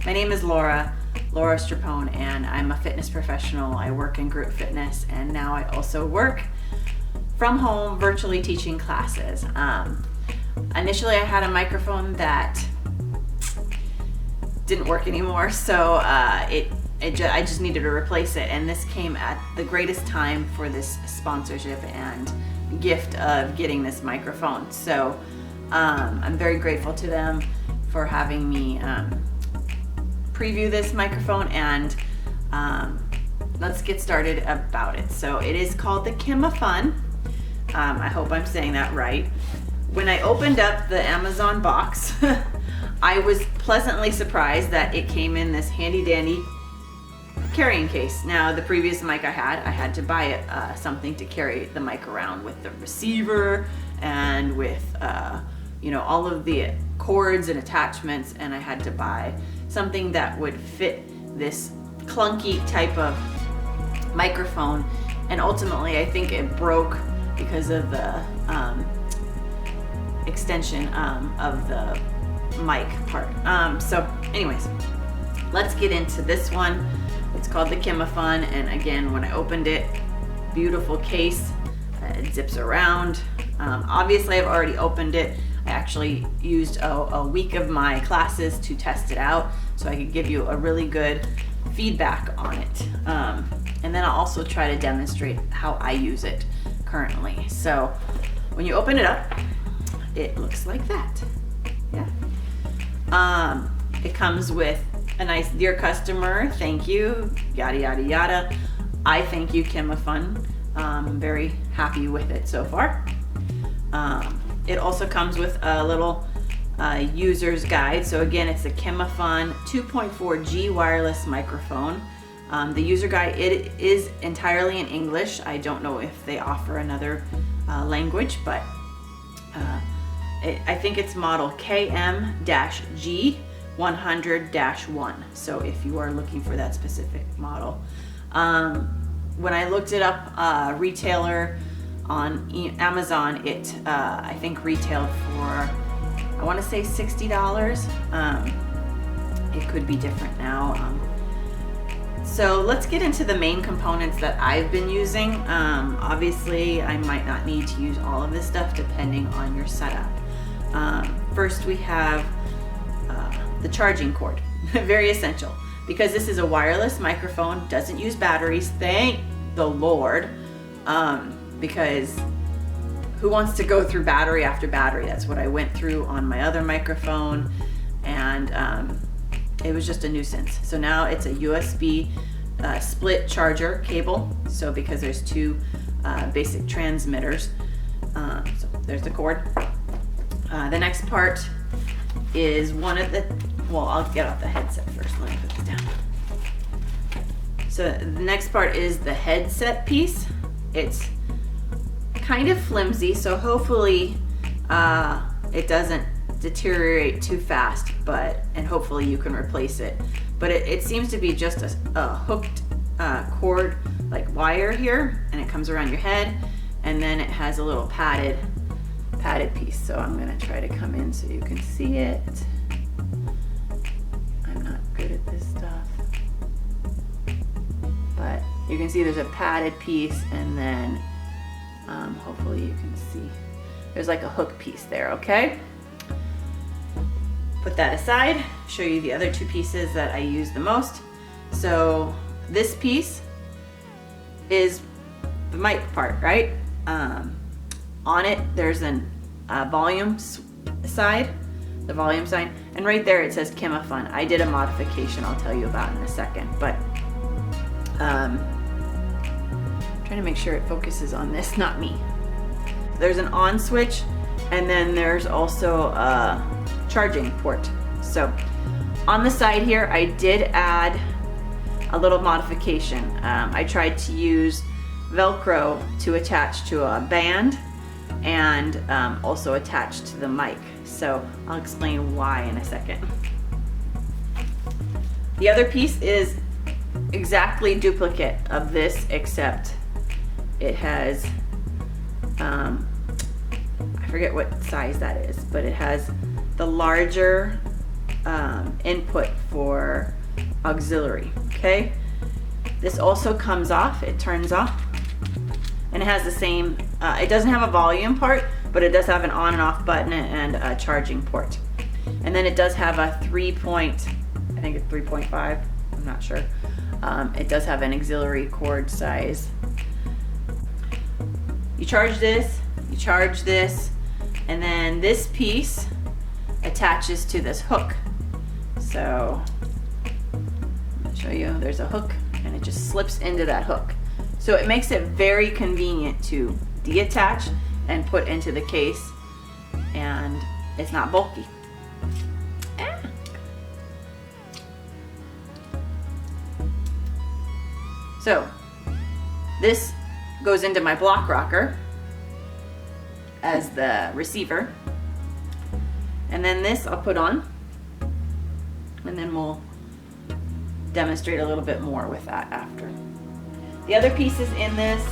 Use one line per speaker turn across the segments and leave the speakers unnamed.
My name is Laura Streppone, and I'm a fitness professional. I work in group fitness, and now I also work from home virtually teaching classes. Initially I had a microphone that didn't work anymore, so I just needed to replace it, and this came at the greatest time for this sponsorship and gift of getting this microphone. So I'm very grateful to them for having me preview this microphone, and let's get started about it. So it is called the Kimafun. I hope I'm saying that right. When I opened up the Amazon box, I was pleasantly surprised that it came in this handy dandy carrying case. Now, the previous mic I had to buy something to carry the mic around with the receiver and with all of the cords and attachments, and I had to buy something that would fit this clunky type of microphone, and ultimately I think it broke because of the extension of the mic part. So anyways, let's get into this one. It's called the Kimafun, and again, when I opened it, beautiful case. It zips around. Obviously I've already opened it. I actually used a week of my classes to test it out so I could give you a really good feedback on it. And then I'll also try to demonstrate how I use it currently. So when you open it up, it looks like that. Yeah. It comes with a nice "Dear customer, thank you," yada yada yada. I thank you, Kimafun. I'm very happy with it so far. It also comes with a little user's guide. So again, it's the Kimafun 2.4G wireless microphone. The user guide, it is entirely in English. I don't know if they offer another language, but I think it's model KM-G100-1. So if you are looking for that specific model. When I looked it up, retailer on Amazon, it I think retailed for, I want to say $60. It could be different now. So let's get into the main components that I've been using. Obviously, I might not need to use all of this stuff depending on your setup. First, we have the charging cord. Very essential, because this is a wireless microphone, doesn't use batteries, thank the Lord, because who wants to go through battery after battery? That's what I went through on my other microphone, and it was just a nuisance. So now it's a USB split charger cable, so because there's two basic transmitters. So there's the cord. The next part is one of the, well, I'll get off the headset first. Let me put this down. So the next part is the headset piece. It's kind of flimsy, so hopefully it doesn't deteriorate too fast, and hopefully you can replace it. But it seems to be just a hooked cord, like wire here, and it comes around your head, and then it has a little padded piece. So I'm gonna try to come in so you can see it. I'm not good at this stuff, but you can see there's a padded piece, and then hopefully you can see there's like a hook piece there. Okay, put that aside, show you the other two pieces that I use the most. So this piece is the mic part, right? On it there's a volume side, the volume sign, and right there it says Kimafun. I did a modification I'll tell you about in a second, but trying to make sure it focuses on this, not me. There's an on switch, and then there's also a charging port. So on the side here, I did add a little modification. I tried to use Velcro to attach to a band and also attach to the mic. So I'll explain why in a second. The other piece is exactly duplicate of this, except it has, I forget what size that is, but it has the larger input for auxiliary, okay? This also comes off, it turns off, and it has the same, it doesn't have a volume part, but it does have an on and off button and a charging port. And then it does have a I think it's 3.5, I'm not sure. It does have an auxiliary cord size. You charge this, and then this piece attaches to this hook. So, I'll show you, there's a hook, and it just slips into that hook. So it makes it very convenient to deattach and put into the case, and it's not bulky. So this goes into my block rocker as the receiver, and then this I'll put on, and then we'll demonstrate a little bit more with that after. The other pieces in this,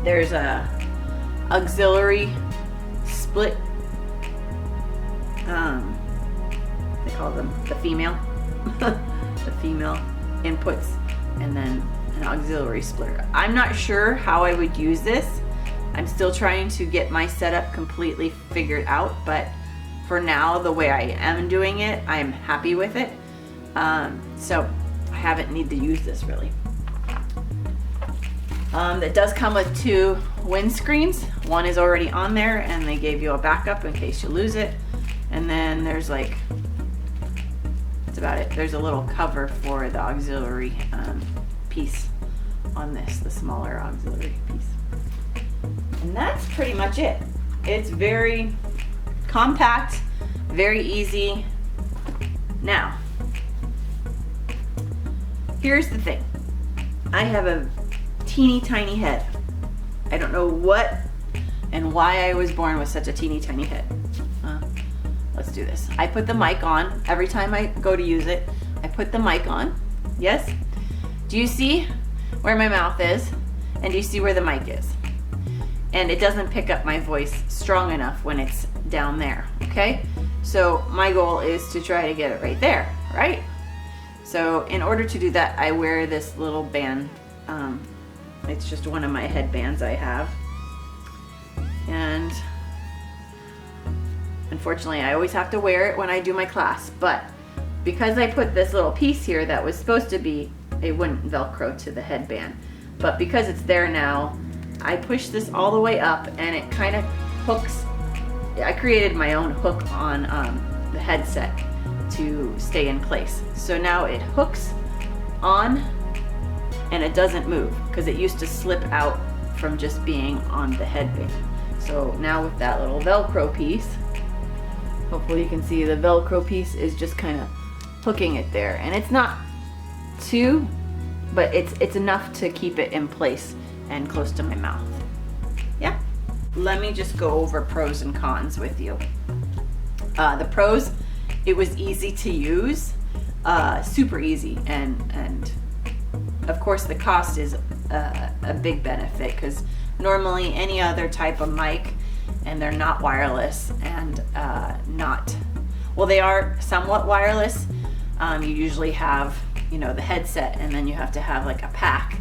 there's a auxiliary split, they call them the female, the female inputs, and then an auxiliary splitter. I'm not sure how I would use this. I'm still trying to get my setup completely figured out, but for now, the way I am doing it, I'm happy with it. So I haven't need to use this really. It does come with 2 windscreens. One is already on there, and they gave you a backup in case you lose it. And then there's like, that's about it. There's a little cover for the auxiliary piece on this, the smaller auxiliary piece. And that's pretty much it. It's very compact, very easy. Now, here's the thing. I have a teeny tiny head. I don't know what and why I was born with such a teeny tiny head. Let's do this. I put the mic on every time I go to use it. I put the mic on. Yes? Do you see where my mouth is? And do you see where the mic is? And it doesn't pick up my voice strong enough when it's down there, okay? So my goal is to try to get it right there, right? So in order to do that, I wear this little band. It's just one of my headbands I have. And unfortunately, I always have to wear it when I do my class, but because I put this little piece here that was supposed to be, it wouldn't Velcro to the headband, but because it's there now, I push this all the way up and it kind of hooks. I created my own hook on the headset to stay in place. So now it hooks on and it doesn't move because it used to slip out from just being on the headband. So now with that little Velcro piece, hopefully you can see the Velcro piece is just kind of hooking it there. And it's not too, but it's enough to keep it in place and close to my mouth. Yeah. Let me just go over pros and cons with you. The pros, it was easy to use, super easy, and of course the cost is a big benefit because normally any other type of mic, and they're not wireless and well, they are somewhat wireless. You usually have, you know, the headset, and then you have to have like a pack,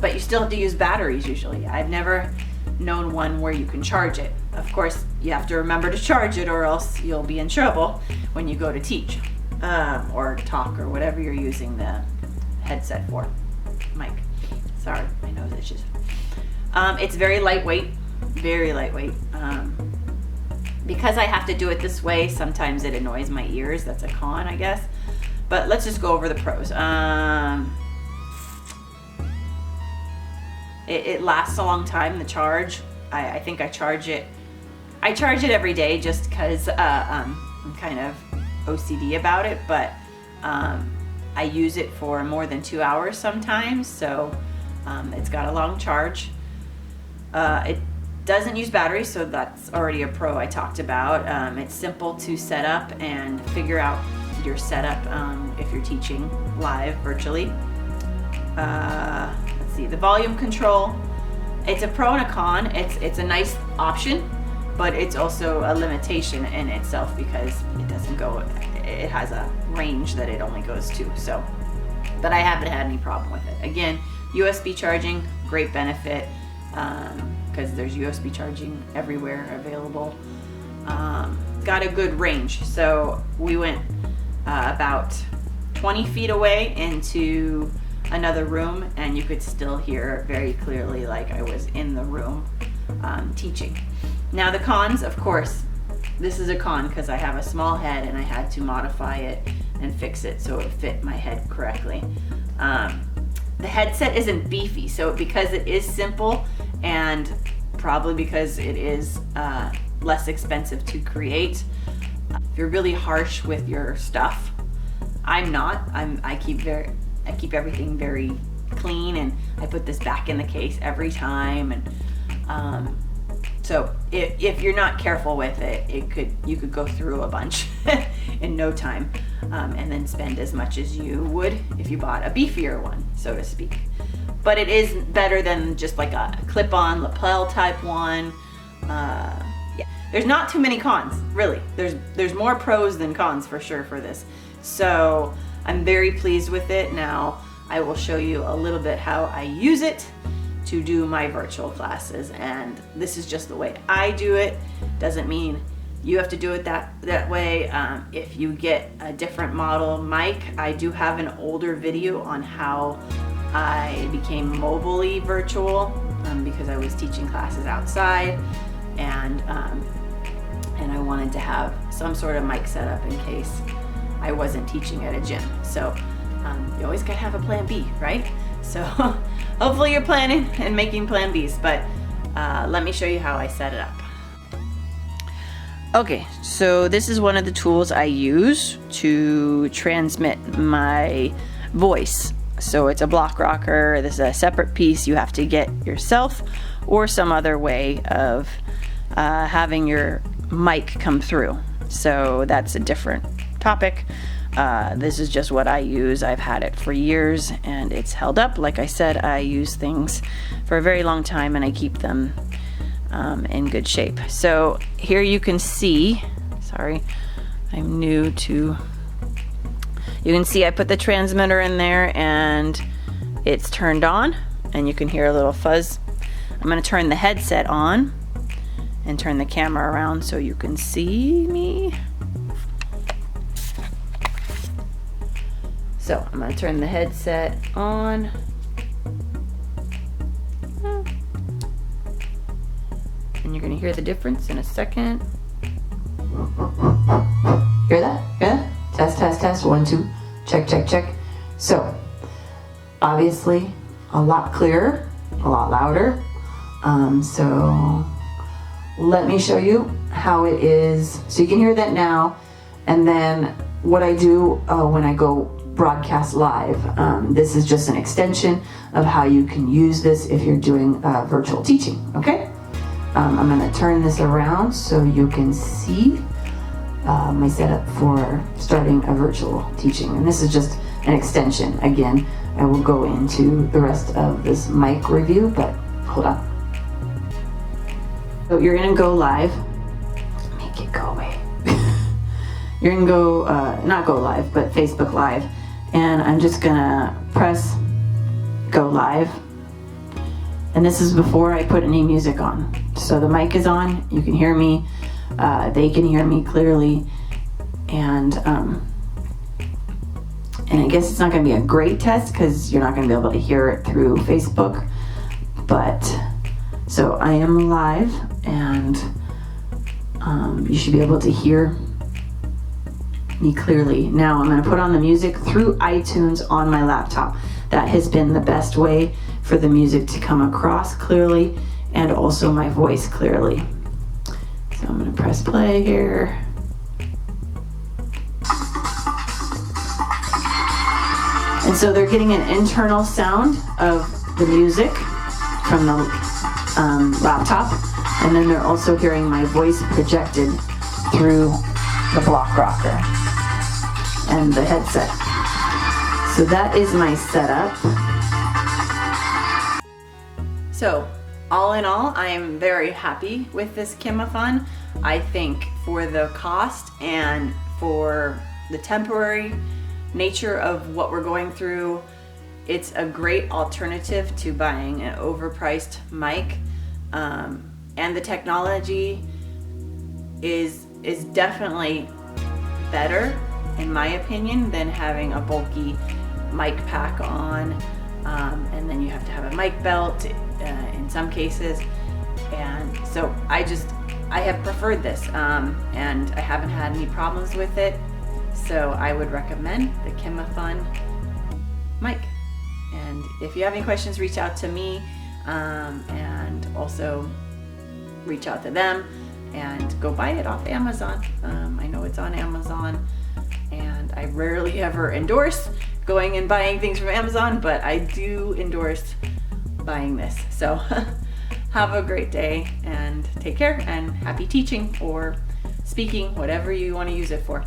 but you still have to use batteries usually. I've never known one where you can charge it. Of course, you have to remember to charge it or else you'll be in trouble when you go to teach or talk or whatever you're using the headset for. Mic. Sorry, my nose itches. It's very lightweight, very lightweight. Because I have to do it this way, sometimes it annoys my ears. That's a con, I guess. But let's just go over the pros. It lasts a long time, the charge. I think I charge it every day just because I'm kind of OCD about it, but I use it for more than 2 hours sometimes, so it's got a long charge. It doesn't use batteries, so that's already a pro I talked about. It's simple to set up and figure out your setup if you're teaching live virtually. Let's see, the volume control, it's a pro and a con. It's a nice option but it's also a limitation in itself because it has a range that it only goes to. So, but I haven't had any problem with it. Again, USB charging, great benefit, because there's USB charging everywhere available. Got a good range. So we went about 20 feet away into another room, and you could still hear very clearly like I was in the room teaching. Now the cons, of course, this is a con because I have a small head and I had to modify it and fix it so it fit my head correctly. The headset isn't beefy, so because it is simple and probably because it is less expensive to create, if you're really harsh with your stuff, I'm not. I keep everything very clean, and I put this back in the case every time. And so if you're not careful with it, you could go through a bunch in no time, and then spend as much as you would if you bought a beefier one, so to speak. But it is better than just like a clip-on lapel type one. Yeah, there's not too many cons, really. There's more pros than cons for sure for this. So I'm very pleased with it. Now I will show you a little bit how I use it to do my virtual classes, and this is just the way I do it. Doesn't mean you have to do it that way. If you get a different model mic, I do have an older video on how I became mobily virtual, because I was teaching classes outside, and I wanted to have some sort of mic setup in case I wasn't teaching at a gym. So you always gotta have a plan B, right? So hopefully you're planning and making plan Bs, but let me show you how I set it up. Okay, so this is one of the tools I use to transmit my voice. So it's a block rocker. This is a separate piece you have to get yourself, or some other way of having your mic come through. So that's a different topic. This is just what I use. I've had it for years and it's held up. Like I said, I use things for a very long time and I keep them in good shape. So here you can see, sorry, I'm new to, you can see I put the transmitter in there and it's turned on, and you can hear a little fuzz. I'm going to turn the headset on and turn the camera around so you can see me. So I'm going to turn the headset on. And you're going to hear the difference in a second. Hear that? Yeah? Test, test, test. 1, 2. Check, check, check. So, obviously, a lot clearer, a lot louder. So, let me show you how it is. So you can hear that now. And then what I do when I go broadcast live, this is just an extension of how you can use this if you're doing virtual teaching, okay? I'm going to turn this around so you can see my setup for starting a virtual teaching. And this is just an extension. Again, I will go into the rest of this mic review, but hold on. So you're going to go live. Make it go away. You're going to go, not go live, but Facebook Live. And I'm just going to press go live. And this is before I put any music on. So the mic is on, you can hear me, they can hear me clearly, and I guess it's not going to be a great test because you're not going to be able to hear it through Facebook, but so I am live, and you should be able to hear me clearly. Now I'm going to put on the music through iTunes on my laptop. That has been the best way for the music to come across clearly and also my voice clearly. So I'm going to press play here. And so they're getting an internal sound of the music from the laptop, and then they're also hearing my voice projected through the block rocker and the headset. So that is my setup. So All in all, I am very happy with this Kimafun. I think for the cost and for the temporary nature of what we're going through, it's a great alternative to buying an overpriced mic. And the technology is definitely better, in my opinion, than having a bulky mic pack on, and then you have to have a mic belt in some cases. And so I have preferred this, and I haven't had any problems with it. So I would recommend the Kimafun mic. And if you have any questions, reach out to me, and also reach out to them and go buy it off Amazon. I know it's on Amazon, and I rarely ever endorse going and buying things from Amazon, but I do endorse buying this. So have a great day and take care, and happy teaching or speaking, whatever you want to use it for.